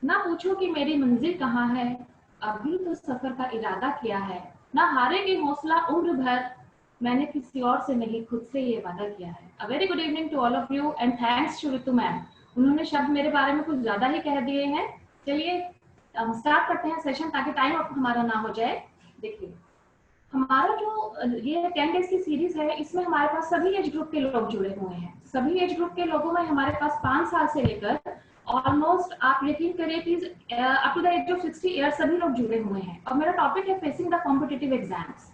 ना पूछो कि मेरी मंजिल कहाँ है, अभी तो सफर का इरादा किया है। ना हारेगी हौसला उम्र भर, मैंने किसी और से नहीं खुद से ये वादा किया है। A very good evening to all of you and thanks to Ritu ma'am. उन्होंने शब्द मेरे बारे में कुछ ज्यादा ही कह दिए हैं। चलिए स्टार्ट करते हैं सेशन ताकि टाइम अप हमारा ना हो जाए। देखिए हमारा जो ये 10 डेज की सीरीज है, इसमें हमारे पास सभी एज ग्रुप के लोग जुड़े हुए हैं। सभी एज ग्रुप के लोगों में हमारे पास 5 साल से लेकर ऑलमोस्ट आप यकीन करिए कि up to the age of 60 year सभी लोग जुड़े हुए हैं। और मेरा टॉपिक है फेसिंग द कॉम्पिटिटिव एग्जाम्स।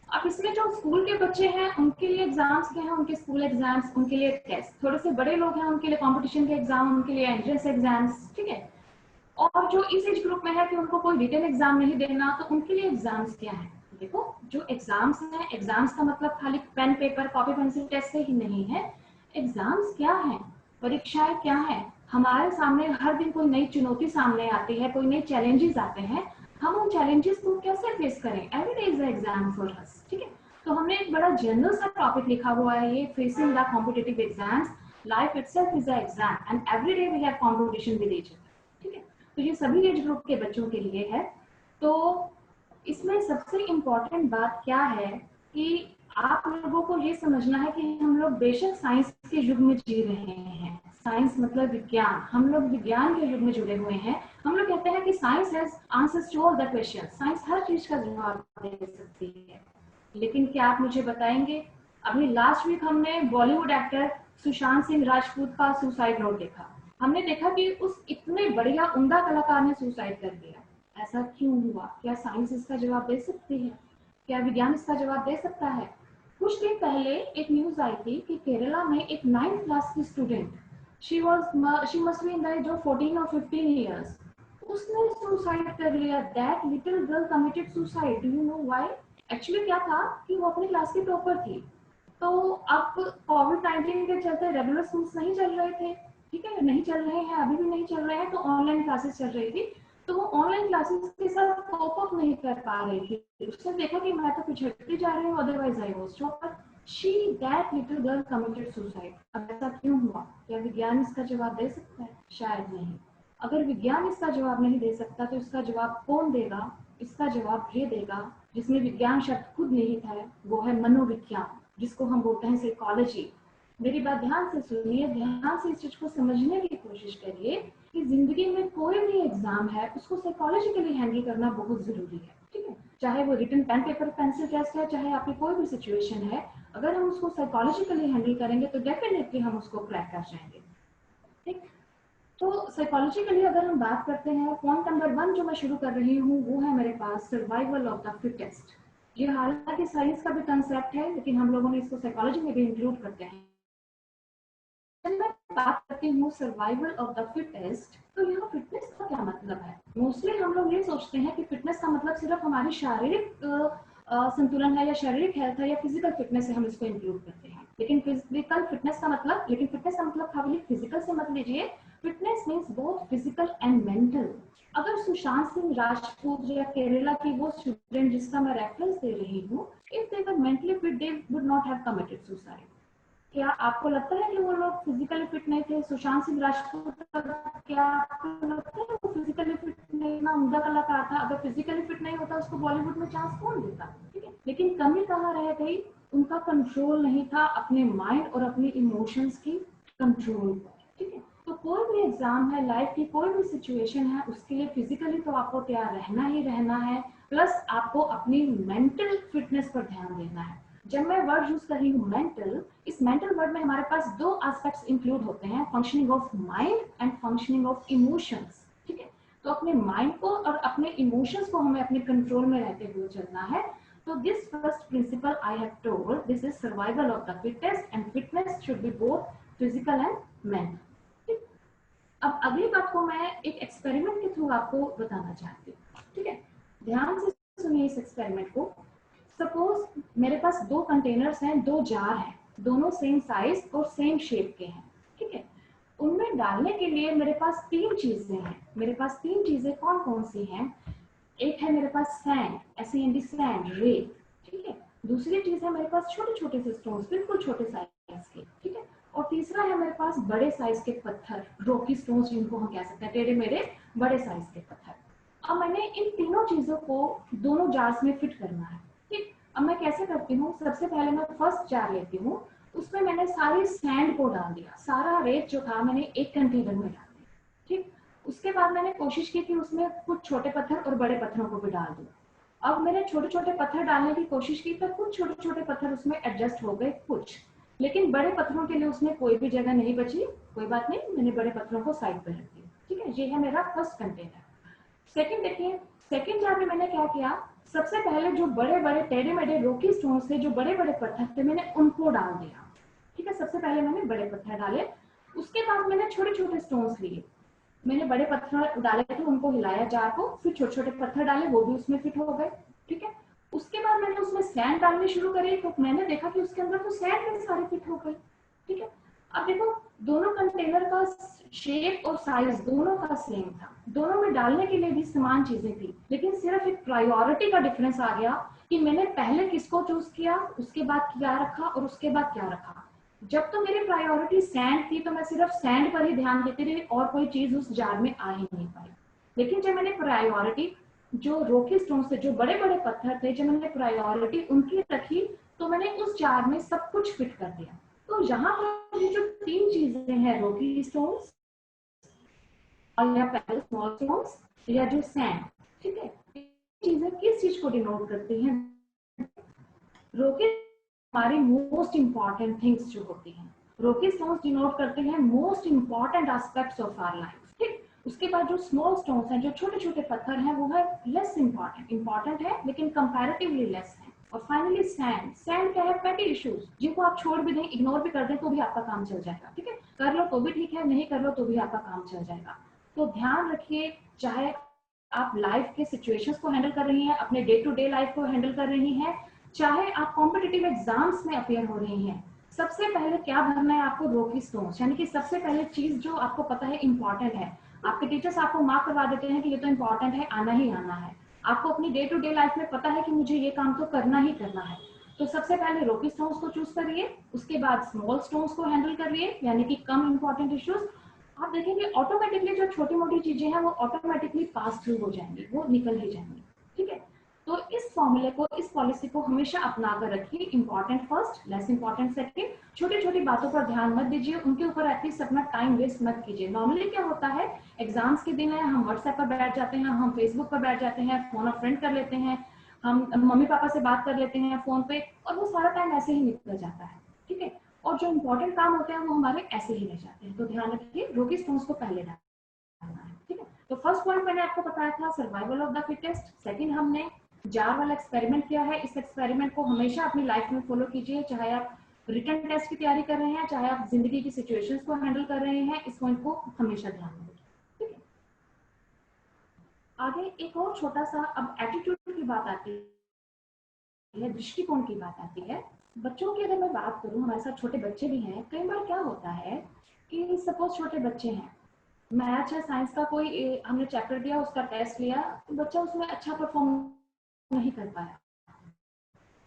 अब इसमें जो स्कूल के बच्चे हैं उनके लिए एग्जाम्स क्या है, उनके स्कूल एग्जाम्स, उनके लिए टेस्ट। थोड़े से बड़े लोग हैं उनके लिए कॉम्पिटिशन के एग्जाम, उनके लिए एंट्रेंस एग्जाम्स, ठीक है। और जो इस एज ग्रुप में है कि उनको कोई रिटन एग्जाम नहीं देना, तो उनके लिए एग्जाम्स क्या है। देखो जो एग्जाम्स हैं, एग्जाम्स का मतलब खाली pen paper copy pencil test से ही नहीं है। एग्जाम्स क्या है, परीक्षाएं क्या है। हमारे सामने हर दिन कोई नई चुनौती सामने आती है, कोई नए चैलेंजेस आते हैं। हम उन चैलेंजेस को कैसे फेस करें, every day is exam for us, ठीक है। तो हमने एक बड़ा जनरल सा टॉपिक लिखा हुआ है, ये facing the competitive exams. Life itself is a exam and every day we have competition with each other, ठीक है। तो ये सभी एज ग्रुप के बच्चों के लिए है। तो इसमें सबसे इम्पोर्टेंट बात क्या है कि आप लोगों को ये समझना है कि हम लोग बेशक साइंस के युग में जी रहे हैं। साइंस मतलब विज्ञान, हम लोग विज्ञान के युग में जुड़े हुए हैं। हम लोग कहते हैं कि science has answers to all the question, science हर चीज का जवाब दे सकती है। लेकिन क्या आप मुझे बताएंगे, अभी लास्ट वीक हमने बॉलीवुड एक्टर सुशांत सिंह राजपूत का सुसाइड नोट देखा। हमने देखा कि उस इतने बढ़िया उम्दा कलाकार ने सुसाइड कर दिया। ऐसा क्यों हुआ, क्या साइंस इसका जवाब दे सकती है, क्या विज्ञान इसका जवाब दे सकता है। कुछ दिन पहले एक न्यूज आई थी कि केरला में एक 9th क्लास की student, she must be in the age of 14 और 15 इयर्स, उसने सुसाइड कर लिया। That little girl committed suicide. Do you know why? Actually क्या था कि वो अपनी क्लास की टॉपर थी। तो अब कोविड-19 के चलते रेगुलर स्कूल्स नहीं चल रहे थे, ठीक है, नहीं चल रहे हैं, अभी भी नहीं चल रहे हैं, तो ऑनलाइन क्लासेस चल रही थी। तो वो ऑनलाइन क्लासेस के साथ कोप अप नहीं कर पा रही थी। उसने देखा कि मैं तो पिछड़ती जा रही हूँ, otherwise I was topper. She that little girl committed suicide. अब ऐसा क्यों हुआ, क्या विज्ञान इसका जवाब दे सकता है? शायद नहीं। अगर विज्ञान इसका जवाब नहीं दे सकता तो इसका जवाब कौन देगा? इसका जवाब ये देगा जिसमें विज्ञान शब्द खुद निहित है, वो है मनोविज्ञान, जिसको हम बोलते हैं साइकोलॉजी। मेरी बात ध्यान से सुनिए, ध्यान से इस चीज को समझने की कोशिश करिए कि जिंदगी में कोई भी एग्जाम है उसको साइकोलॉजिकली हैंडल करना बहुत जरूरी है, ठीक है। चाहे वो written pen paper pencil test है, चाहे आपकी कोई भी सिचुएशन है, अगर हम उसको साइकोलॉजिकली हैंडल करेंगे तो डेफिनेटली हम उसको क्रैक कर जाएंगे, ठीक। तो साइकोलॉजिकली अगर हम बात करते हैं, पॉइंट नंबर 1 जो मैं शुरू कर रही हूँ वो है मेरे पास सर्वाइवल ऑफ द फिटेस्ट। ये हालांकि साइंस का भी कंसेप्ट है, लेकिन हम लोगों ने इसको साइकोलॉजी में भी इंक्लूड करते हैं। जब मैं बात करती हूँ सर्वाइवल ऑफ द फिटेस्ट, तो यहाँ फिटनेस का क्या मतलब है। मोस्टली हम लोग ये सोचते हैं कि फिटनेस का मतलब सिर्फ हमारी शारीरिक संतुलन है या शारीरिक हेल्थ है या फिजिकल फिटनेस है, हम इसको इंक्लूड करते हैं। लेकिन फिटनेस का मतलब खाली फिजिकल से मत लीजिए। Fitness means both physical and mental. अगर सुशांत सिंह राजपूत या केरला की वो स्टूडेंट जिसका मैं रेफरेंस दे रही हूँ, if they were mentally fit they would not have committed suicide. क्या आपको लगता है कि वो लोग फिजिकली फिट नहीं थे? सुशांत सिंह राजपूत का क्या आपको लगता है वो फिजिकली फिट नहीं, इतना उम्दा कलाकार था, अगर फिजिकली फिट नहीं होता उसको बॉलीवुड में चांस कौन देता, ठीक है। लेकिन कमी कहाँ रह गई, उनका कंट्रोल नहीं था अपने माइंड और अपने इमोशंस की कंट्रोल पर, ठीक है। तो कोई भी एग्जाम है, लाइफ की कोई भी सिचुएशन है, उसके लिए फिजिकली तो आपको तैयार रहना ही रहना है, प्लस आपको अपनी मेंटल फिटनेस पर ध्यान देना है। जब मैं वर्ड यूज कर रही हूँ मेंटल, इस मेंटल वर्ड में हमारे पास दो एस्पेक्ट्स इंक्लूड होते हैं, functioning of mind and functioning of emotions, ठीक है। तो अपने माइंड को और अपने इमोशंस को हमें अपने कंट्रोल में रहते हुए चलना है। तो this first principle I have told, this is survival of the fittest and fitness should be both physical and mental. अब अगली बात को मैं एक एक्सपेरिमेंट के थ्रू आपको बताना चाहती हूँ, ठीक है। ध्यान से सुनिए इस एक्सपेरिमेंट को। सपोज मेरे पास दो कंटेनर्स हैं, दो जार हैं, दोनों सेम साइज और सेम शेप के हैं, ठीक है। उनमें डालने के लिए मेरे पास तीन चीजें हैं। मेरे पास तीन चीजें कौन कौन सी हैं? एक है मेरे पास सैंड, SAND सैंड, रेत, ठीक है। दूसरी चीज है मेरे पास छोटे छोटे से स्टोन्स, बिल्कुल छोटे साइज के, ठीक है। और तीसरा है मेरे पास बड़े साइज के पत्थर, रॉकी स्टोन्स जिनको हम कह सकते हैं, टेढ़े मेढ़े बड़े साइज के पत्थर। अब मैंने इन तीनों चीजों को दोनों जार्स में फिट करना है। ठीक, अब मैं कैसे करती हूँ, सबसे पहले मैं फर्स्ट जार लेती हूँ, उसमें मैंने सारी सैंड को डाल दिया, सारा रेत जो था मैंने एक कंटेनर में डाल दिया। ठीक, उसके बाद मैंने कोशिश की कि उसमें कुछ छोटे पत्थर और बड़े पत्थरों को भी डाल दूं। अब मैंने छोटे छोटे पत्थर डालने की कोशिश की तो कुछ छोटे छोटे पत्थर उसमें एडजस्ट हो गए कुछ, लेकिन बड़े पत्थरों के लिए उसमें कोई भी जगह नहीं बची। कोई बात नहीं, मैंने बड़े पत्थरों को साइड पर रख दिया। ठीक है, ये है मेरा फर्स्ट कंटेनर। सेकंड देखिए, सेकंड जार में मैंने क्या किया, सबसे पहले जो बड़े बड़े टेढ़े मेढ़े रॉकी स्टोन्स थे, जो बड़े बड़े पत्थर थे, मैंने उनको डाल दिया। ठीक है, सबसे पहले मैंने बड़े पत्थर डाले, उसके बाद मैंने छोटे छोटे स्टोन्स लिए। मैंने बड़े पत्थर डाले थे, उनको हिलाया जार को, फिर छोटे छोटे पत्थर डाले, वो भी उसमें फिट हो गए। ठीक है, उसके बाद मैंने उसमें सैंड डालनी शुरू करी, तो मैंने देखा कि उसके अंदर तो सैंड में सारे फिट हो गए। ठीक है, अब देखो दोनों कंटेनर का शेप और साइज दोनों का सेम था, दोनों में डालने के लिए भी समान चीजें थी, लेकिन सिर्फ एक प्रायोरिटी का डिफरेंस आ गया कि मैंने पहले किसको चूज किया, उसके बाद क्या रखा और उसके बाद क्या रखा। जब तो मेरी प्रायोरिटी सैंड थी तो मैं सिर्फ सैंड पर ही ध्यान देती रही और कोई चीज उस जार में आ ही नहीं पाई। लेकिन जब मैंने प्रायोरिटी जो रॉकी स्टोन थे, जो बड़े बड़े पत्थर थे, जब मैंने प्रायोरिटी उनकी रखी तो मैंने उस जार में सब कुछ फिट कर दिया। तो यहाँ पर ये जो तीन चीजें हैं, रॉकी स्टोन्स और या पहले स्मॉल स्टोन्स या जो सैंड, ठीक है, चीजें किस चीज को डिनोट करती हैं? रॉकी हमारी मोस्ट इंपॉर्टेंट थिंग्स जो होती हैं, रॉकी स्टोन्स डिनोट करते हैं most important aspects of our life. ठीक, उसके बाद जो स्मॉल स्टोन्स हैं, जो छोटे छोटे पत्थर हैं, वो है लेस इंपॉर्टेंट, इंपॉर्टेंट है लेकिन कंपैरेटिवली लेस है। और फाइनली सैंड, सैंड क्या है, पेटी इश्यूज जिनको आप छोड़ भी दें, इग्नोर भी कर दें तो भी आपका काम चल जाएगा। ठीक है, कर लो तो भी ठीक है, नहीं कर लो तो भी आपका काम चल जाएगा। तो ध्यान रखिए, चाहे आप लाइफ के सिचुएशंस को हैंडल कर रही हैं, अपने डे टू डे लाइफ को हैंडल कर रही हैं, चाहे आप कॉम्पिटिटिव एग्जाम्स में अपियर हो रही हैं, सबसे पहले क्या भरना है आपको, रॉकी स्टोन्स, यानी कि सबसे पहले चीज जो आपको पता है इंपॉर्टेंट है। आपके टीचर्स आपको मार्क करवा देते हैं कि ये तो इंपॉर्टेंट है, आना ही आना है। आपको अपनी डे टू डे लाइफ में पता है कि मुझे ये काम तो करना ही करना है। तो सबसे पहले रॉकी स्टोन्स को चूज करिए, उसके बाद स्मॉल स्टोन्स को हैंडल करिए, यानी कि कम इंपॉर्टेंट इश्यूज। आप देखेंगे ऑटोमेटिकली जो छोटी मोटी चीजें हैं वो ऑटोमेटिकली पास थ्रू हो जाएंगी, वो निकल ही जाएंगी। ठीक है, तो इस फॉर्मूले को, इस पॉलिसी को हमेशा अपना कर रखिए, important first, less important second. छोटी छोटी बातों पर ध्यान मत दीजिए, उनके ऊपर एटलीस्ट अपना टाइम वेस्ट मत कीजिए। नॉर्मली क्या होता है, एग्जाम्स के दिन है, हम व्हाट्सएप पर बैठ जाते हैं, हम फेसबुक पर बैठ जाते हैं, फोन ऑफ फ्रेंड कर लेते हैं, हम मम्मी पापा से बात कर लेते हैं फोन पे, और वो सारा टाइम ऐसे ही निकल जाता है। ठीक है, और जो इंपॉर्टेंट काम होते हैं वो हमारे ऐसे ही रह जाते हैं। तो ध्यान रखिए, रॉकी स्टोन्स को पहले डालना है। ठीक है, तो फर्स्ट पॉइंट मैंने आपको बताया था survival of the fittest. Second, हमने जार वाला एक्सपेरिमेंट किया है, इस एक्सपेरिमेंट को हमेशा अपनी लाइफ में फॉलो कीजिए, चाहे आप रिटन टेस्ट की तैयारी कर रहे हैं, चाहे आप जिंदगी की सिचुएशंस को हैंडल कर रहे हैं, इस पॉइंट को हमेशा ध्यान में रखिए। ठीक है, आगे एक और छोटा सा, अब एटीट्यूड की बात आती है, दृष्टिकोण की बात आती है। बच्चों की अगर मैं बात करूं, हमारे साथ छोटे बच्चे भी हैं, कई बार क्या होता है कि सपोज छोटे बच्चे हैं, मैथ्स या साइंस का कोई हमने चैप्टर दिया, उसका टेस्ट लिया, तो बच्चा उसमें अच्छा परफॉर्म नहीं कर पाया,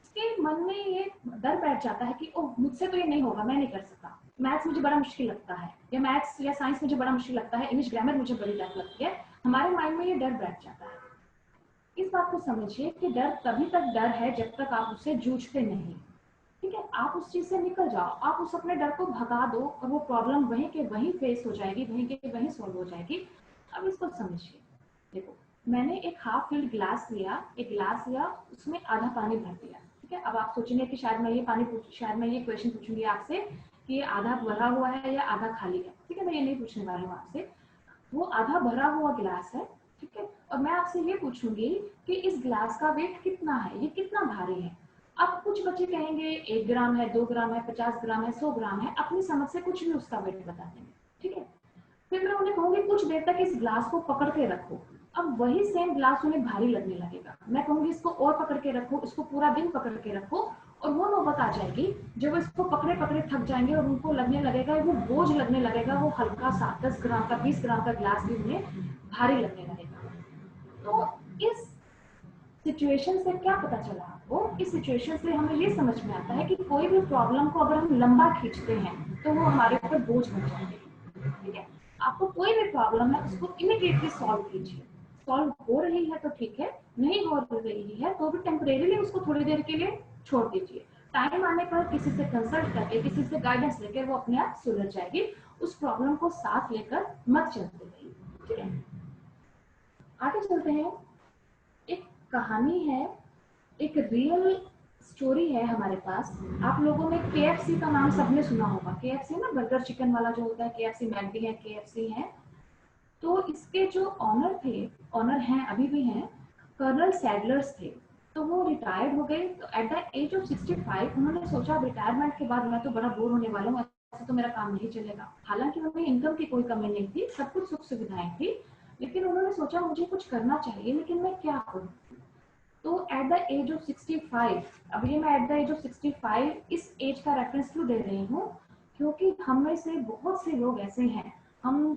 उसके मन में ये डर बैठ जाता है कि ओह मुझसे तो ये नहीं होगा, मैं नहीं कर सकता, मैथ्स मुझे बड़ा मुश्किल लगता है, या मैथ्स या साइंस मुझे बड़ा मुश्किल लगता है, इंग्लिश ग्रामर मुझे बड़ी टफ लगती है। हमारे माइंड में ये डर बैठ जाता है। इस बात को समझिए कि डर तभी तक डर है जब तक आप उससे जूझते नहीं। ठीक है, आप उस चीज से निकल जाओ, आप उस अपने डर को भगा दो और वो प्रॉब्लम वहीं के वहीं फेस हो जाएगी, वहीं के वहीं सॉल्व हो जाएगी। अब इसको समझिए, देखो मैंने एक हाफ फिल्ड ग्लास लिया, एक ग्लास लिया, उसमें आधा पानी भर दिया। ठीक है, अब आप सोचेंगे कि शायद मैं ये क्वेश्चन पूछूंगी आपसे कि ये आधा भरा हुआ है या आधा खाली है। ठीक है, मैं ये नहीं पूछने वाली हूँ आपसे, वो आधा भरा हुआ ग्लास है। ठीक है, और मैं आपसे ये पूछूंगी कि इस ग्लास का वेट कितना है, ये कितना भारी है। अब कुछ बच्चे कहेंगे 1 ग्राम है, 2 ग्राम है, 50 ग्राम है, 100 ग्राम है, अपनी समझ से कुछ भी उसका वेट बता देंगे। ठीक है, फिर मैं उन्हें कहूंगी कुछ देर तक इस ग्लास को पकड़ के रखो। अब वही सेम ग्लास उन्हें भारी लगने लगेगा, मैं कहूंगी इसको और पकड़ के रखो, इसको पूरा दिन पकड़ के रखो, और वो नौबत आ जाएगी जब वो इसको पकड़े पकड़े थक जाएंगे और उनको लगने लगेगा, वो बोझ लगने लगेगा, वो हल्का सा 10 ग्राम का 20 ग्राम का ग्लास भी उन्हें भारी लगने लगेगा। तो इस सिचुएशन से क्या पता चला आपको, इस सिचुएशन से हमें ये समझ में आता है कि कोई भी प्रॉब्लम को अगर हम लंबा खींचते हैं तो वो हमारे ऊपर बोझ बन जाएंगे। ठीक है, आपको कोई भी प्रॉब्लम है उसको इमीडिएटली सॉल्व कीजिए। सॉल्व हो रही है तो ठीक है, नहीं हो रही है तो भी टेम्परेरीली उसको थोड़ी देर के लिए छोड़ दीजिए। टाइम आने पर किसी से कंसल्ट करके, किसी से गाइडेंस लेकर वो अपने आप सुलझ जाएगी। उस प्रॉब्लम को साथ लेकर मत चलते रहिए। ठीक है, आगे चलते हैं। एक कहानी है, एक रियल स्टोरी है हमारे पास। आप लोगों ने KFC का नाम सबने सुना होगा। KFC ना बर्गर चिकन वाला जो होता है, KFC मैकडी है, KFC है। तो इसके जो ऑनर थे, ऑनर हैं, अभी भी हैं, कर्नल सैडलर्स थे। तो वो रिटायर्ड हो गए। तो एट द एज ऑफ 65 उन्होंने सोचा रिटायरमेंट के बाद मैं तो बड़ा बोर होने वाला हूँ, ऐसे तो मेरा काम नहीं चलेगा। हालांकि उन्हें इनकम की कोई कमी नहीं थी, सब कुछ सुख सुविधाएं थी, लेकिन उन्होंने सोचा मुझे कुछ करना चाहिए, लेकिन मैं क्या करूँ। तो एट द एज ऑफ 65, अब ये मैं एट द एज ऑफ 65 इस एज का रेफरेंस क्यों दे रही हूँ, क्योंकि हम में से बहुत से लोग ऐसे हैं, हम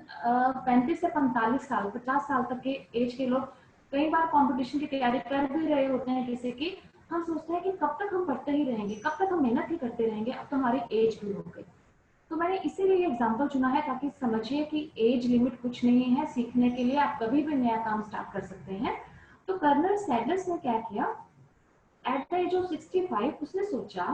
35 से 45 साल, 50 साल तक के एज के लोग कई बार कंपटीशन की तैयारी कर भी रहे होते हैं। जैसे कि हम सोचते हैं कि कब तक हम पढ़ते ही रहेंगे, कब तक हम मेहनत ही करते रहेंगे, अब तो हमारी एज भी हो गई। तो मैंने इसीलिए ये एग्जाम्पल चुना है ताकि समझिए कि एज लिमिट कुछ नहीं है, सीखने के लिए आप कभी भी नया काम स्टार्ट कर सकते हैं। तो कर्नल सैडलर्स ने क्या किया, एट द एज ऑफ 65 उसने सोचा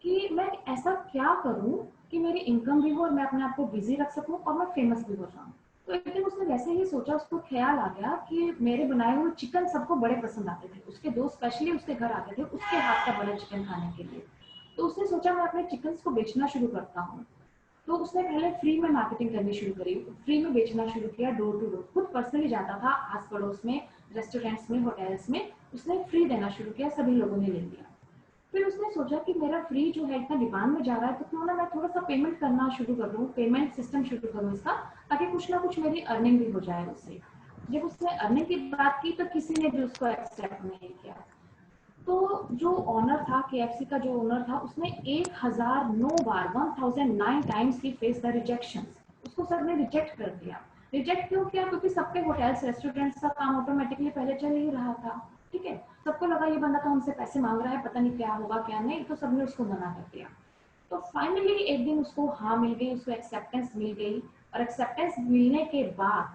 कि मैं ऐसा क्या करूं कि मेरी इनकम भी हो और मैं अपने आप को बिजी रख सकूं और मैं फेमस भी हो जाऊं। तो एक दिन उसने वैसे ही सोचा, उसको ख्याल आ गया कि मेरे बनाए हुए चिकन सबको बड़े पसंद आते थे। उसके दोस्त स्पेशली उसके घर आते थे उसके हाथ का बड़ा चिकन खाने के लिए। तो उसने सोचा मैं अपने चिकन को बेचना शुरू करता हूँ। तो उसने पहले फ्री में मार्केटिंग करनी शुरू करी, फ्री में बेचना शुरू किया, डोर टू डोर। खुद पर्सनली जाता था आस पड़ोस में, रेस्टोरेंट्स में, होटल्स में, उसने फ्री देना शुरू किया, सभी लोगों ने ले लिया। फिर उसने सोचा कि मेरा फ्री जो है इतना डिमांड में जा रहा है, तो क्यों ना मैं थोड़ा सा पेमेंट करना शुरू कर दूँ, पेमेंट सिस्टम शुरू करूँ इसका, ताकि कुछ ना कुछ मेरी अर्निंग भी हो जाए उससे। जब उसने अर्निंग की बात की तो किसी ने भी उसको एक्सेप्ट नहीं किया। तो जो ओनर था, KFC का जो ओनर था, उसने 1009 बार, 1009 times he face the rejections. उसको सबने रिजेक्ट कर दिया। रिजेक्ट क्यों किया, क्योंकि सबके होटल्स रेस्टोरेंट्स का काम ऑटोमेटिकली पहले चल ही रहा था। ठीक है, सबको लगा ये बंदा तो हमसे पैसे मांग रहा है, पता नहीं क्या होगा क्या नहीं, तो सबने उसको मना कर दिया। तो फाइनली एक दिन उसको हाँ मिल गई, उसको एक्सेप्टेंस मिल गई। और एक्सेप्टेंस मिलने के बाद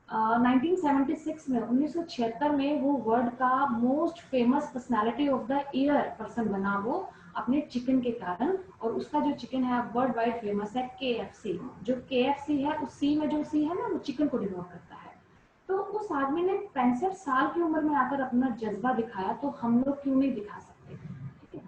1976 में, 1976 में वो वर्ल्ड का most famous personality of the year person बना, वो अपने चिकन के कारण। और उसका जो चिकन है वर्ल्ड वाइड फेमस है, KFC। जो KFC है उस सी में जो सी है ना, वो चिकन को डिनोट करता है। तो उस आदमी ने 65 साल की उम्र में आकर अपना जज्बा दिखाया, तो हम लोग क्यों नहीं दिखा सकते। ठीक है,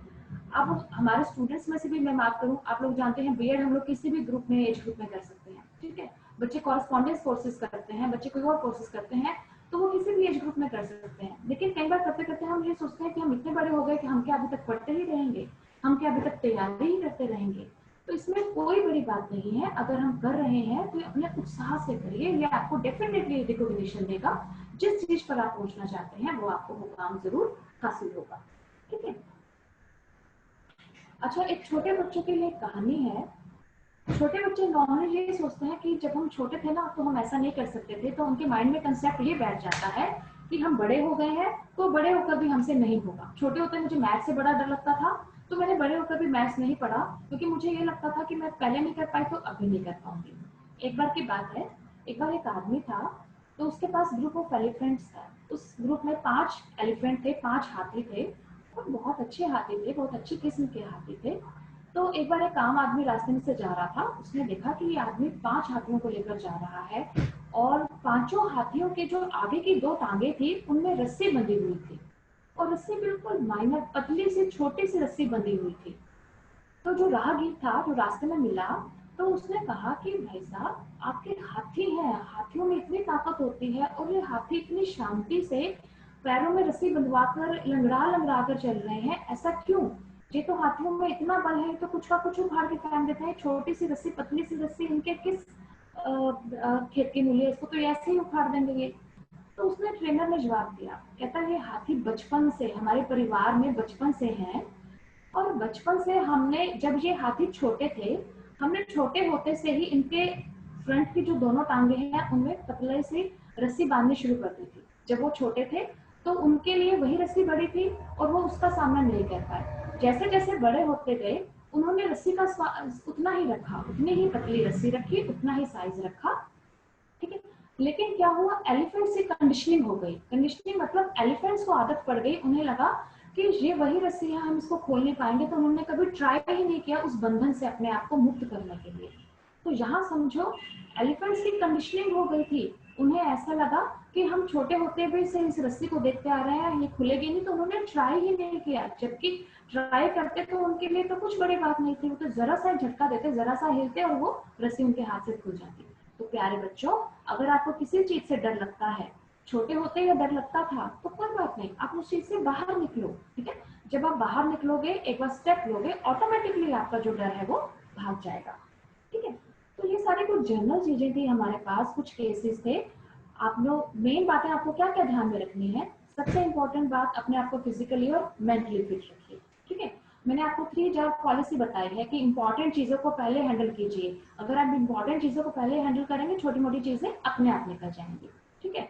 अब हमारे स्टूडेंट्स में से भी मैं बात करूं, आप लोग जानते हैं बीएड हम लोग किसी भी ग्रुप में, एज ग्रुप में कर सकते हैं। ठीक है, बच्चे कॉरेस्पॉन्डेंस कोर्सेज करते हैं, बच्चे कोई और कोर्सेज करते हैं, तो वो किसी भी एज ग्रुप में कर सकते हैं। लेकिन कई बार करते करते हम ये सोचते हैं कि हम इतने बड़े हो गए कि हम क्या अभी तक पढ़ते ही रहेंगे, हम क्या अभी तक तैयारी ही करते रहेंगे। तो इसमें कोई बड़ी बात नहीं है, अगर हम कर रहे हैं तो अपने उत्साह से करिए, ये आपको डेफिनेटली रिकॉग्निशन देगा। जिस चीज पर आप पहुंचना चाहते हैं वो आपको वो काम जरूर हासिल होगा। ठीक है, अच्छा, एक छोटे बच्चों के लिए कहानी है। छोटे बच्चे नॉर्मली ये सोचते हैं कि जब हम छोटे थे ना तो हम ऐसा नहीं कर सकते थे, तो उनके माइंड में कंसेप्ट ये बैठ जाता है कि हम बड़े हो गए हैं तो बड़े होकर भी हमसे नहीं होगा। छोटे होते मुझे मैथ्स से बड़ा डर लगता था, तो मैंने बड़े होकर भी मैथ्स नहीं पढ़ा, क्योंकि मुझे ये लगता था कि मैं पहले नहीं कर पाई तो अभी नहीं कर पाऊंगी। एक बार की बात है, एक बार एक आदमी था, तो उसके पास ग्रुप ऑफ एलिफेंट्स था। उस ग्रुप में 5 एलिफेंट थे, 5 हाथी थे, और बहुत अच्छे हाथी थे, बहुत अच्छी किस्म के हाथी थे। तो एक बार एक आम आदमी रास्ते में से जा रहा था, उसने देखा कि ये आदमी 5 हाथियों को लेकर जा रहा है, और पांचों हाथियों के जो आगे की 2 टांगे थी उनमें रस्सी बंधी हुई थी, और रस्सी बिल्कुल माइनर पतली सी छोटी सी रस्सी बंधी हुई थी। तो जो राहगीर था, जो रास्ते में मिला, तो उसने कहा कि भाई साहब, आपके हाथी हैं, हाथियों में इतनी ताकत होती है, और ये हाथी इतनी शांति से पैरों में रस्सी बंधवाकर लंगड़ा लंगड़ा कर चल रहे हैं, ऐसा क्यों। ये तो हाथियों में इतना बल है तो कुछ का कुछ उखाड़ के फेंक देते हैं, छोटी सी रस्सी, पतली सी रस्सी, इनके किस खेत की मूली है, इसको तो ऐसे ही उखाड़ देंगे ये। तो उसने ट्रेनर ने जवाब दिया, कहता है ये हाथी बचपन से हमारे परिवार में बचपन से हैं, और बचपन से हमने, जब ये हाथी छोटे थे, हमने छोटे होते से ही इनके फ्रंट की जो दोनों टांगे हैं उनमें पतले से रस्सी बांधनी शुरू कर दी थी। जब वो छोटे थे तो उनके लिए वही रस्सी बड़ी थी और वो उसका सामना नहीं कर पाए। जैसे जैसे बड़े होते गए उन्होंने रस्सी का उतना ही रखा, उतनी ही पतली रस्सी रखी, उतना ही साइज रखा, ठीक है। लेकिन क्या हुआ, एलिफेंट से कंडीशनिंग हो गई। कंडीशनिंग मतलब एलिफेंट्स को आदत पड़ गई, उन्हें लगा कि ये वही रस्सी है, हम इसको खोल नहीं पाएंगे, तो उन्होंने कभी ट्राई ही नहीं किया उस बंधन से अपने आप को मुक्त करने के लिए। तो यहाँ समझो एलिफेंट्स की कंडीशनिंग हो गई थी, उन्हें ऐसा लगा कि हम छोटे होते हुए से इस रस्सी को देखते आ रहे हैं, ये खुलेगी नहीं, तो उन्होंने ट्राई ही नहीं किया। जबकि ट्राई करते तो उनके लिए तो कुछ बड़ी बात नहीं थी, वो तो जरा सा झटका देते, जरा सा हिलते और वो रस्सी उनके हाथ से खुल जाती। तो प्यारे बच्चों, अगर आपको किसी चीज से डर लगता है, छोटे होते या डर लगता था, तो कोई बात नहीं, आप उस चीज से बाहर निकलो, ठीक है। जब आप बाहर निकलोगे, एक बार स्टेप लोगे, ऑटोमेटिकली आपका जो डर है वो भाग जाएगा, ठीक है। तो ये सारी कुछ जनरल चीजें थी हमारे पास, कुछ केसेस थे। आप लोग मेन बातें आपको क्या क्या ध्यान में रखनी है, सबसे इंपॉर्टेंट बात, अपने आप को फिजिकली और मेंटली फिट रखिए, ठीक है। मैंने आपको 3 जार पॉलिसी बताई है कि इंपॉर्टेंट चीजों को पहले हैंडल कीजिए। अगर आप इंपॉर्टेंट चीजों को पहले हैंडल करेंगे, छोटी मोटी चीजें अपने आप निकल जाएंगी, ठीक है।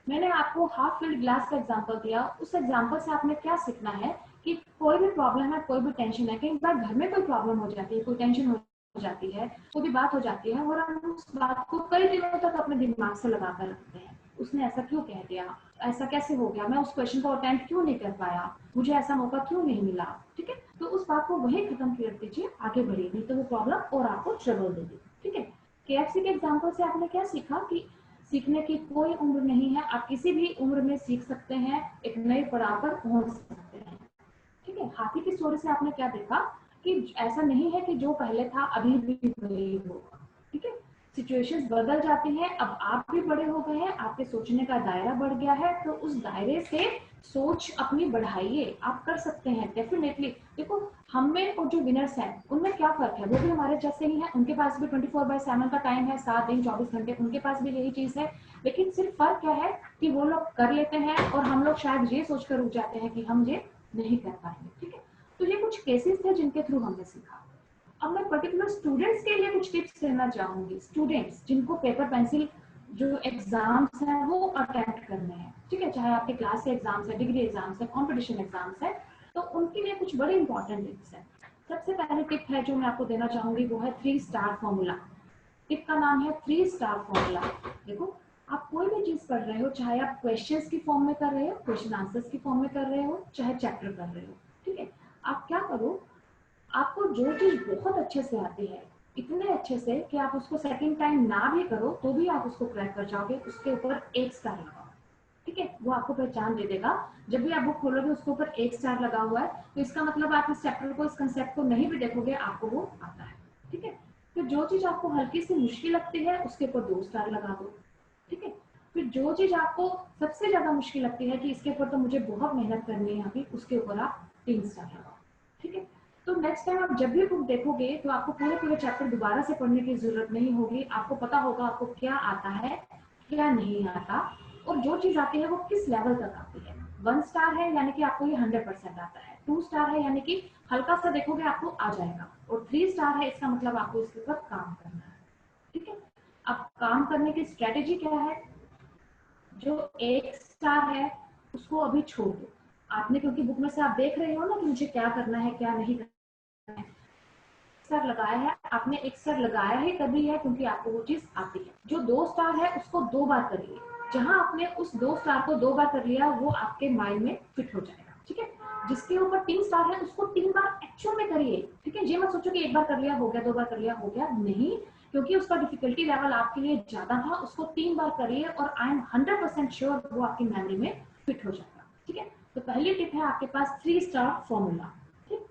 मैंने आपको हाफ फिल्ड ग्लास का एग्जांपल दिया, उस एग्जांपल से आपने क्या सीखना है कि कोई भी प्रॉब्लम है, कोई भी टेंशन है, कई बार घर में कोई प्रॉब्लम हो जाती है, कोई टेंशन हो जाती है, कोई भी बात हो जाती है, और हम उस बात को कई दिनों तक अपने दिमाग से लगा कर रखते हैं। उसने ऐसा क्यों कह दिया, ऐसा कैसे हो गया, मैं उस क्वेश्चन को अटेम्प्ट क्यों नहीं कर पाया, मुझे ऐसा मौका क्यों नहीं मिला, ठीक है। तो उस बात को वहीं खत्म कर दीजिए, आगे बढ़िए, नहीं तो वो प्रॉब्लम और आपको ट्रबल देगी, ठीक है। KFC के एग्जाम्पल से आपने क्या सीखा कि सीखने की कोई उम्र नहीं है, आप किसी भी उम्र में सीख सकते हैं, एक नए पड़ाव पर पहुंच सकते हैं, ठीक है। हाथी की स्टोरी से आपने क्या देखा कि ऐसा नहीं है कि जो पहले था अभी भी वही होगा, ठीक है। सिचुएशंस बदल जाती हैं, अब आप भी बड़े हो गए हैं, आपके सोचने का दायरा बढ़ गया है, तो उस दायरे से सोच अपनी बढ़ाइए, आप कर सकते हैं डेफिनेटली। देखो, हम में और जो विनर्स हैं उनमें क्या फर्क है, वो भी हमारे जैसे ही हैं, उनके पास भी 24/7 का टाइम है, 7 दिन 24 घंटे, उनके पास भी यही चीज है। लेकिन सिर्फ फर्क क्या है कि वो लोग कर लेते हैं और हम लोग शायद ये सोचकर रुक जाते हैं कि हम ये नहीं कर पाएंगे, ठीक है। तो ये कुछ केसेस थे जिनके थ्रू हमने सीखा। अब मैं पर्टिकुलर स्टूडेंट्स के लिए कुछ टिप्स देना चाहूंगी, स्टूडेंट्स जिनको पेपर पेंसिल जो एग्जाम्स हैं वो अटेम्प्ट करने हैं, ठीक है, चाहे आपके क्लास के एग्जाम्स है, डिग्री एग्जाम्स है, कॉम्पिटिशन एग्जाम्स है, तो उनके लिए कुछ बड़े इंपॉर्टेंट टिप्स है। सबसे पहले टिप है जो मैं आपको देना चाहूंगी, वो है 3 स्टार फॉर्मूला। टिप का नाम है 3 स्टार फॉर्मूला। देखो, आप कोई भी चीज पढ़ रहे हो, चाहे आप क्वेश्चंस की फॉर्म में कर रहे हो, क्वेश्चन आंसर्स की फॉर्म में कर रहे हो, चाहे चैप्टर कर रहे हो, ठीक है, आप क्या करो, आपको जो चीज बहुत अच्छे से आती है, इतने अच्छे से कि आप उसको सेकंड टाइम ना भी करो तो भी आप उसको क्रैक कर जाओगे, उसके ऊपर 1 स्टार लगाओ, ठीक है। वो आपको पहचान दे देगा। जब भी आप बुक खोलोगे उसके ऊपर 1 स्टार लगा हुआ है, तो इसका मतलब आप इस चैप्टर को, इस कंसेप्ट को नहीं भी देखोगे, आपको वो आता है, ठीक है। फिर जो चीज आपको हल्की सी मुश्किल लगती है उसके ऊपर 2 स्टार लगा दो, ठीक है। फिर जो चीज आपको सबसे ज्यादा मुश्किल लगती है कि इसके ऊपर तो मुझे बहुत मेहनत करनी है अभी, उसके ऊपर आप 3 स्टार लगाओ, ठीक है। तो नेक्स्ट टाइम आप जब भी बुक देखोगे तो आपको पूरे पूरे चैप्टर दोबारा से पढ़ने की जरूरत नहीं होगी, आपको पता होगा आपको क्या आता है, क्या नहीं आता, और जो चीज आती है वो किस लेवल तक आती है। 1 स्टार है यानी कि आपको ये 100% आता है, 2 स्टार है यानी कि हल्का सा देखोगे आपको आ जाएगा, और 3 स्टार है इसका मतलब आपको इसके ऊपर काम करना है, ठीक है। अब काम करने की स्ट्रेटेजी क्या है, जो 1 स्टार है उसको अभी छोड़ दो आपने, क्योंकि बुक में से आप देख रहे हो ना कि मुझे क्या करना है क्या नहीं करना है। स्टार लगाया है आपने, 1 स्टार लगाया ही तभी है क्योंकि आपको वो चीज आती है। जो 2 स्टार है उसको 2 बार करिए, जहां आपने उस 2 स्टार को 2 बार कर लिया वो आपके माइंड में फिट हो जाएगा, ठीक है। जिसके ऊपर 3 स्टार है उसको 3 बार एक्चुअल में करिए, ठीक है। ये मत सोचो कि 1 बार कर लिया हो गया, 2 बार कर लिया हो गया, नहीं, क्योंकि उसका डिफिकल्टी लेवल आपके लिए ज्यादा था, उसको 3 बार करिए और आई एम 100% श्योर वो आपकी मेमोरी में फिट हो जाएगा, ठीक है। तो पहली टिप है आपके पास 3 स्टार फॉर्मूला, ठीक।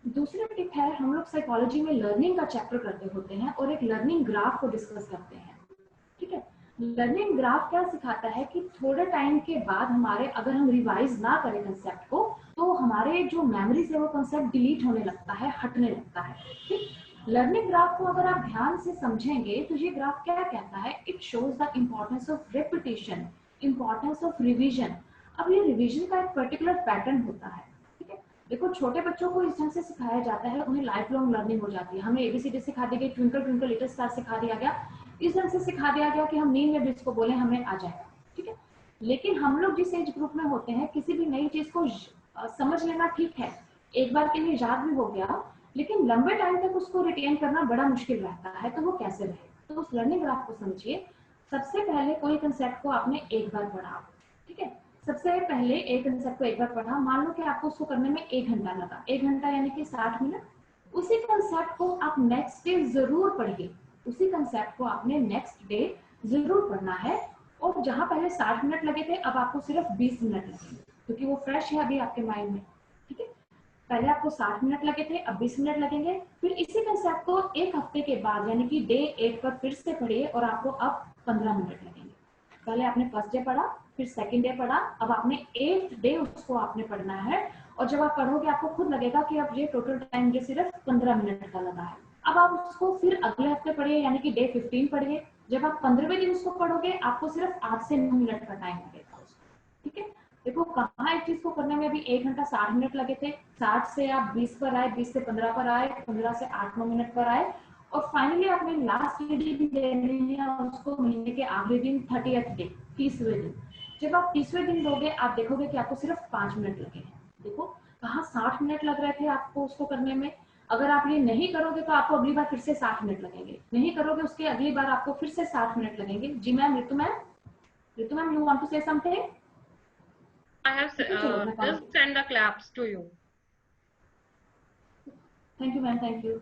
दूसरी टिप है, हम लोग साइकोलॉजी में लर्निंग का चैप्टर करते होते हैं और एक लर्निंग ग्राफ को डिस्कस करते हैं, ठीक है। लर्निंग ग्राफ क्या सिखाता है कि थोड़े टाइम के बाद हमारे, अगर हम रिवाइज ना करें कंसेप्ट को, तो हमारे जो मेमोरी से वो कंसेप्ट डिलीट होने लगता है, हटने लगता है, ठीक। लर्निंग ग्राफ को अगर आप ध्यान से समझेंगे तो ये ग्राफ क्या कहता है, it shows the importance of repetition, importance of revision. अब ये रिविजन का एक पर्टिकुलर पैटर्न होता है, ठीक है। देखो, छोटे बच्चों को इस ढंग से सिखाया जाता है, उन्हें लाइफ लॉन्ग लर्निंग हो जाती है। हमें ABCD सिखा दी गई, ट्विंकल ट्विंकल लिटिल स्टार सिखा दिया गया, इस ढंग से सिखा दिया गया कि हम नींद में भी इसको बोले हमें आ जाएगा, ठीक है। लेकिन हम लोग जिस एज ग्रुप में होते हैं, किसी भी नई चीज को समझ लेना ठीक है, एक बार के लिए याद भी हो गया, लेकिन लंबे टाइम तक उसको रिटेन करना बड़ा मुश्किल रहता है, तो वो कैसे रहे? तो उस लर्निंग ग्राफ को समझिए। सबसे पहले कोई कंसेप्ट को आपने एक बार पढ़ा, ठीक है, सबसे पहले एक कंसेप्ट को एक बार पढ़ा, मान लो कि आपको उसको करने में 1 घंटा लगा, 1 घंटा यानी कि 60 मिनट। उसी कंसेप्ट को आप नेक्स्ट डे जरूर पढ़िए, उसी कंसेप्ट को आपने नेक्स्ट डे जरूर पढ़ना है। और जहां पहले 60 मिनट लगे थे, अब आपको सिर्फ 20 मिनट लगेंगे, क्योंकि वो फ्रेश है अभी आपके माइंड में, ठीक है। पहले आपको 60 मिनट लगे थे, अब 20 मिनट लगेंगे। फिर इसी कंसेप्ट को एक हफ्ते के बाद यानी कि डे 1 पर फिर से पढ़िए, और आपको अब 15 मिनट लगेंगे। पहले आपने फर्स्ट डे पढ़ा, फिर सेकंड डे पढ़ा, अब आपने 8th डे उसको आपने पढ़ना है। और जब आप पढ़ोगे आपको खुद लगेगा कि अब ये टोटल टाइम मुझे सिर्फ 15 मिनट का लगा है। अब आप उसको फिर अगले हफ्ते पढ़िए, यानी कि डे 15 पढ़िए। जब आप 15वें दिन उसको पढ़ोगे, आपको सिर्फ 8 से 9 मिनट का टाइम लगेगा उसको, ठीक है। देखो कहाँ एक चीज को करने में अभी 1 घंटा 60 मिनट लगे थे, 60 से आप 20 पर आए, 20 से 15 पर आए, 15 से 8-9 मिनट पर आए, और फाइनली आपने लास्ट डे दे लिया उसको, महीने के आखिरी दिन 30th डे, 30वें दिन। जब आप 30वें दिन दोगे, आप देखोगे कि आपको सिर्फ 5 मिनट लगे हैं। देखो कहाँ 60 मिनट लग रहे थे आपको उसको करने में। अगर आप ये नहीं करोगे तो आपको अगली बार फिर से 60 मिनट लगेंगे, नहीं करोगे उसके अगली बार आपको फिर से 60 मिनट लगेंगे। जी ma'am, Ritu ma'am, Ritu ma'am, you want to say something? I have ठीक है, चलो मैं काम, just send the claps to you. Thank you ma'am, thank you.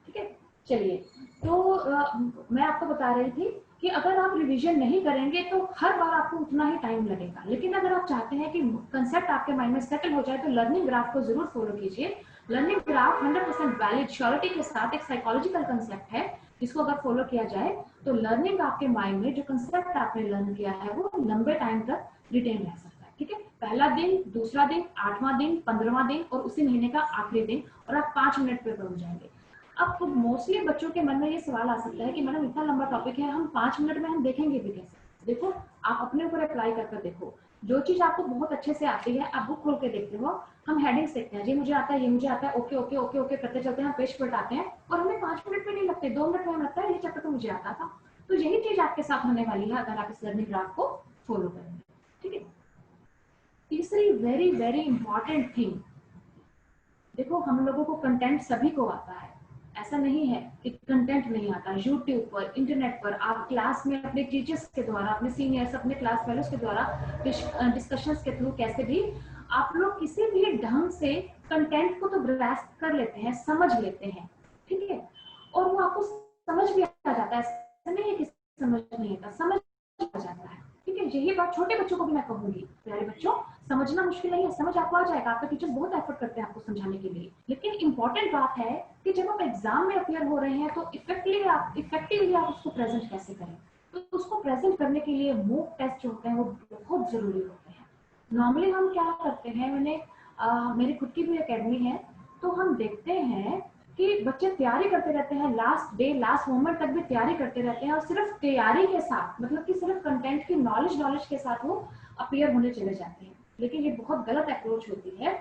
ठीक है, चलिए। तो मैं आपको बता रही थी कि अगर आप रिवीजन नहीं करेंगे तो हर बार आपको उतना ही टाइम लगेगा। लेकिन अगर आप चाहते हैं कि कंसेप्ट आपके माइंड में सेटल हो जाए, तो लर्निंग ग्राफ को जरूर फॉलो कीजिए। लर्निंग ग्राफ 100% वैलिड श्योरिटी के साथ एक साइकोलॉजिकल कंसेप्ट है, जिसको अगर फॉलो किया जाए तो लर्निंग आपके माइंड में जो कंसेप्ट आपने लर्न किया है वो लंबे टाइम तक रिटेन रह सकता है, ठीक है। पहला दिन, दूसरा दिन, 8वां दिन, 15वां दिन और उसी महीने का आखिरी दिन, और आप 5 मिनट पे पहुंच जाएंगे। अब मोस्टली बच्चों के मन में ये सवाल आ सकता है कि मैडम इतना लंबा टॉपिक है, हम 5 मिनट में हम देखेंगे भी कैसे? देखो आप अपने ऊपर अप्लाई कर देखो। जो चीज आपको बहुत अच्छे से आती है, आप बुक खोल के देखते हो, हम हेडिंग्स देखते हैं, जी मुझे आता है, ये मुझे आता है, ओके ओके ओके ओके करते चलते हैं, पेज पलटाते हैं, और हमें 5 मिनट में नहीं लगते, 2 मिनट में हमें लगता है ये चैप्टर तो मुझे आता था। तो यही चीज आपके साथ होने वाली है अगर आप इस लर्निंग ग्राफ को फॉलो करेंगे, ठीक है। तीसरी वेरी वेरी इंपॉर्टेंट थिंग, देखो हम लोगों को कंटेंट सभी को आता है, ऐसा नहीं है कि कंटेंट नहीं आता। यूट्यूब पर, इंटरनेट पर, आप क्लास में अपने टीचर्स के द्वारा, अपने सीनियर्स, अपने क्लास फेलोज के द्वारा डिस्कशंस के थ्रू कैसे भी आप लोग किसी भी ढंग से कंटेंट को तो ग्रास्प कर लेते हैं, समझ लेते हैं, ठीक है। और वो आपको समझ भी आ जाता है, ऐसा नहीं है कि समझ नहीं आता, समझ आ जाता है, ठीक है। यही बात छोटे बच्चों को भी मैं कहूंगी, प्यारे बच्चों, समझना मुश्किल नहीं है, समझ आपको आ जाएगा। आपका टीचर बहुत एफर्ट करते हैं आपको समझाने के लिए। लेकिन इंपॉर्टेंट बात है कि जब आप एग्जाम में अपियर हो रहे हैं तो इफेक्टिवली आप उसको प्रेजेंट कैसे करें। तो उसको प्रेजेंट करने के लिए मॉक टेस्ट जो होते हैं वो बहुत जरूरी होते हैं। नॉर्मली हम क्या करते हैं, मेरी खुद की भी एकेडमी है, तो हम देखते हैं कि बच्चे तैयारी करते रहते हैं, लास्ट डे लास्ट मोमेंट तक भी तैयारी करते रहते हैं, और सिर्फ तैयारी के साथ, मतलब कि सिर्फ कंटेंट की नॉलेज के साथ वो अपियर होने चले जाते हैं। लेकिन ये बहुत गलत अप्रोच होती है।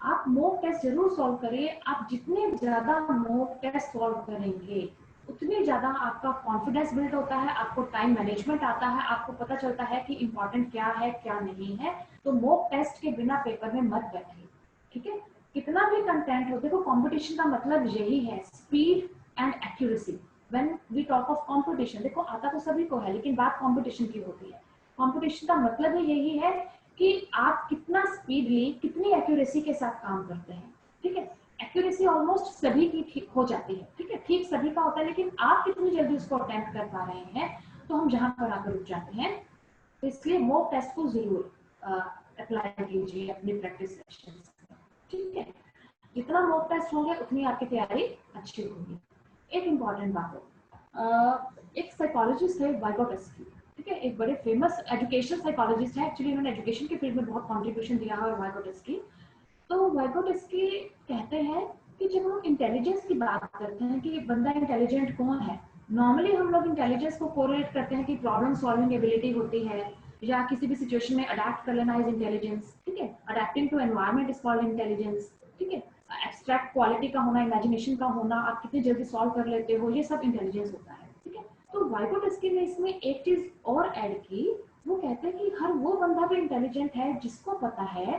आप मॉक टेस्ट जरूर सॉल्व करिए। आप जितने ज्यादा मॉक टेस्ट सॉल्व करेंगे उतनी ज्यादा आपका कॉन्फिडेंस बिल्ड होता है, आपको टाइम मैनेजमेंट आता है, आपको पता चलता है कि इंपॉर्टेंट क्या है क्या नहीं है। तो मॉक टेस्ट के बिना पेपर में मत बैठिए, ठीक है। कितना भी कंटेंट हो, देखो कंपटीशन का मतलब यही है, speed and accuracy. When we talk of competition, देखो आता तो सभी को है, लेकिन बात कंपटीशन की होती है। कंपटीशन का मतलब ही यही है कि आप कितना स्पीडली, कितनी एक्यूरेसी के साथ काम करते हैं, ठीक है। एक्यूरेसी ऑलमोस्ट सभी की ठीक हो जाती है, ठीक है, ठीक सभी का होता है, लेकिन आप कितनी जल्दी उसको अटेम्प्ट कर पा रहे हैं, तो हम जहां पर आकर रुक जाते हैं। तो इसलिए मॉक टेस्ट को जरूर अप्लाई कीजिए अपनी प्रैक्टिस सेशंस में, ठीक है। जितना मॉक टेस्ट होंगे उतनी आपकी तैयारी अच्छी होगी। एक इम्पॉर्टेंट बात हो, एक साइकोलॉजिस्ट है वाइगोटस्की, ठीक है, एक बड़े फेमस एजुकेशन साइकोलॉजिस्ट है। एक्चुअली इन्होंने एजुकेशन के फील्ड में बहुत कॉन्ट्रीब्यूशन दिया है वाइगोटस्की। तो वाइगोटस्की कहते हैं कि जब हम इंटेलिजेंस की बात करते हैं कि बंदा इंटेलिजेंट कौन है, नॉर्मली हम लोग इंटेलिजेंस को कोरिलेट करते हैं कि प्रॉब्लम सॉल्विंग एबिलिटी होती है, या किसी भी सिचुएशन में अडेप्ट कर लेना इज इंटेलिजेंस, ठीक है। Adapting to environment is called intelligence, ठीक है। एब्स्ट्रैक्ट क्वालिटी का होना, इमेजिनेशन का होना, आप कितनी जल्दी सॉल्व कर लेते हो, ये सब इंटेलिजेंस होता है, ठीक है। तो वाइगोटस्की ने इसमें एक चीज और ऐड की, वो कहते हैं कि हर वो बंदा भी इंटेलिजेंट है जिसको पता है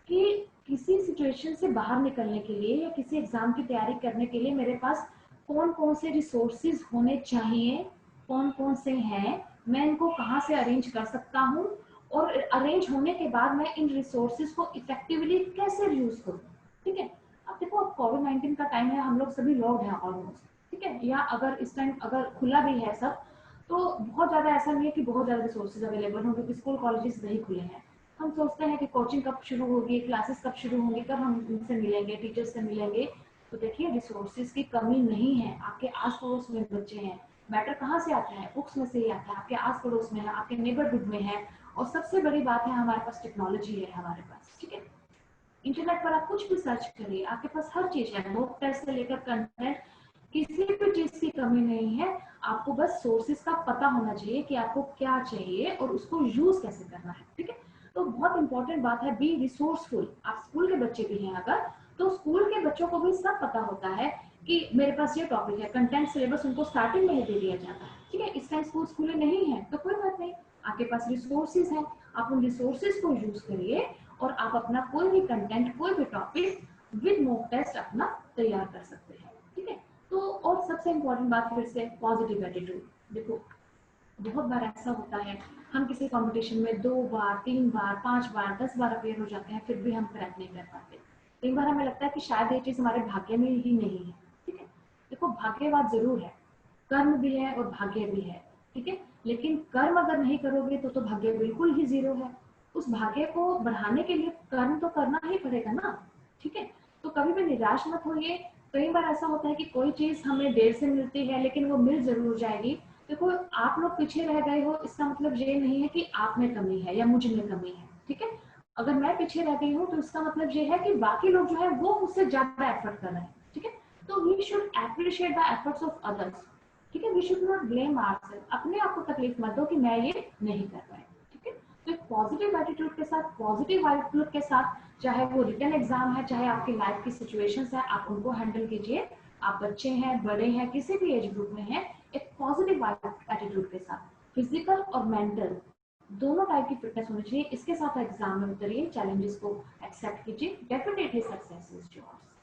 कि किसी सिचुएशन से बाहर निकलने के लिए या किसी एग्जाम की तैयारी करने के लिए मेरे पास कौन कौन से रिसोर्सेज होने चाहिए, कौन कौन से हैं, मैं इनको कहाँ से अरेंज कर सकता हूँ, और अरेंज होने के बाद मैं इन रिसोर्सेज को इफेक्टिवली कैसे यूज करूँ। ठीक है, अब देखो, अब कोविड-19 का टाइम है, हम लोग सभी लॉक्ड हैं ऑलमोस्ट, ठीक है, या अगर इस टाइम अगर खुला भी है सब, तो बहुत ज्यादा ऐसा नहीं है कि बहुत ज्यादा रिसोर्सेज अवेलेबल हों, क्योंकि स्कूल कॉलेजेस नहीं खुले हैं। हम सोचते हैं कि कोचिंग कब शुरू होगी, क्लासेस कब शुरू होंगी, कब हम उनसे मिलेंगे, टीचर्स से मिलेंगे। तो देखिए, रिसोर्सेज की कमी नहीं है, आपके आस पड़ोस में बच्चे हैं। मैटर कहाँ से आता है? बुक्स में से ही आता है, आपके आस पड़ोस में है, आपके नेबरहुड में है। और सबसे बड़ी बात है, हमारे पास टेक्नोलॉजी है हमारे पास, ठीक है। इंटरनेट पर आप कुछ भी सर्च करिए, आपके पास हर चीज है, मॉक टेस्ट से लेकर कंटेंट, किसी भी चीज की कमी नहीं है। आपको बस सोर्सेज का पता होना चाहिए कि आपको क्या चाहिए और उसको यूज कैसे करना है, ठीक है। तो बहुत इंपॉर्टेंट बात है, बी रिसोर्सफुल। आप स्कूल के बच्चे भी हैं अगर, तो स्कूल के बच्चों को भी सब पता होता है कि मेरे पास ये टॉपिक है, कंटेंट सिलेबस उनको स्टार्टिंग में ही दे दिया जाता है, ठीक है। इस टाइम स्कूल खुले नहीं है तो कोई बात नहीं, आपके पास रिसोर्सेज है, आप उन रिसोर्सेज को यूज करिए और आप अपना कोई भी कंटेंट, कोई भी टॉपिक विद मॉक टेस्ट अपना तैयार कर सकते हैं, ठीक है। तो और सबसे इम्पोर्टेंट बात फिर से पॉजिटिव एटीट्यूड। देखो, बहुत बार ऐसा होता है, हम किसी कंपटीशन में 2 बार 3 बार 5 बार 10 बार अपेयर हो जाते हैं, फिर भी हम क्रैक नहीं कर पाते। कई बार हमें लगता है कि शायद ये चीज हमारे भाग्य में ही नहीं है, ठीक है। देखो, भाग्यवाद जरूर है, कर्म भी है और भाग्य भी है, ठीक है। लेकिन कर्म अगर नहीं करोगे तो भाग्य बिल्कुल ही जीरो है। उस भाग्य को बढ़ाने के लिए कर्म तो करना ही पड़ेगा ना, ठीक है। तो कभी भी निराश मत होइए। कई बार ऐसा होता है कि कोई चीज हमें देर से मिलती है, लेकिन वो मिल जरूर जाएगी। देखो, आप लोग पीछे रह गए हो, इसका मतलब ये नहीं है कि आप में कमी है या मुझ में कमी है, ठीक है। अगर मैं पीछे रह गई हूँ तो इसका मतलब ये है कि बाकी लोग जो है वो मुझसे ज्यादा एफर्ट कर रहे हैं, ठीक है। तो we should appreciate the efforts of others, ठीक है। We should not blame ourself. अपने आप को तकलीफ मत दो कि मैं ये नहीं कर पाई, ठीक है। तो एक पॉजिटिव एटीट्यूड के साथ, पॉजिटिव आउटलुक के साथ, चाहे वो रिटन एग्जाम है, चाहे आपकी लाइफ की सिचुएशंस है, आप उनको हैंडल कीजिए। आप बच्चे हैं, बड़े हैं, किसी भी एज ग्रुप में हैं, एक पॉजिटिव एटीट्यूड के साथ, फिजिकल और मेंटल दोनों टाइप की फिटनेस होनी चाहिए। इसके साथ एग्जाम में उतरिए, चैलेंजेस को एक्सेप्ट कीजिए, डेफिनेटली सक्सेस इज योर्स।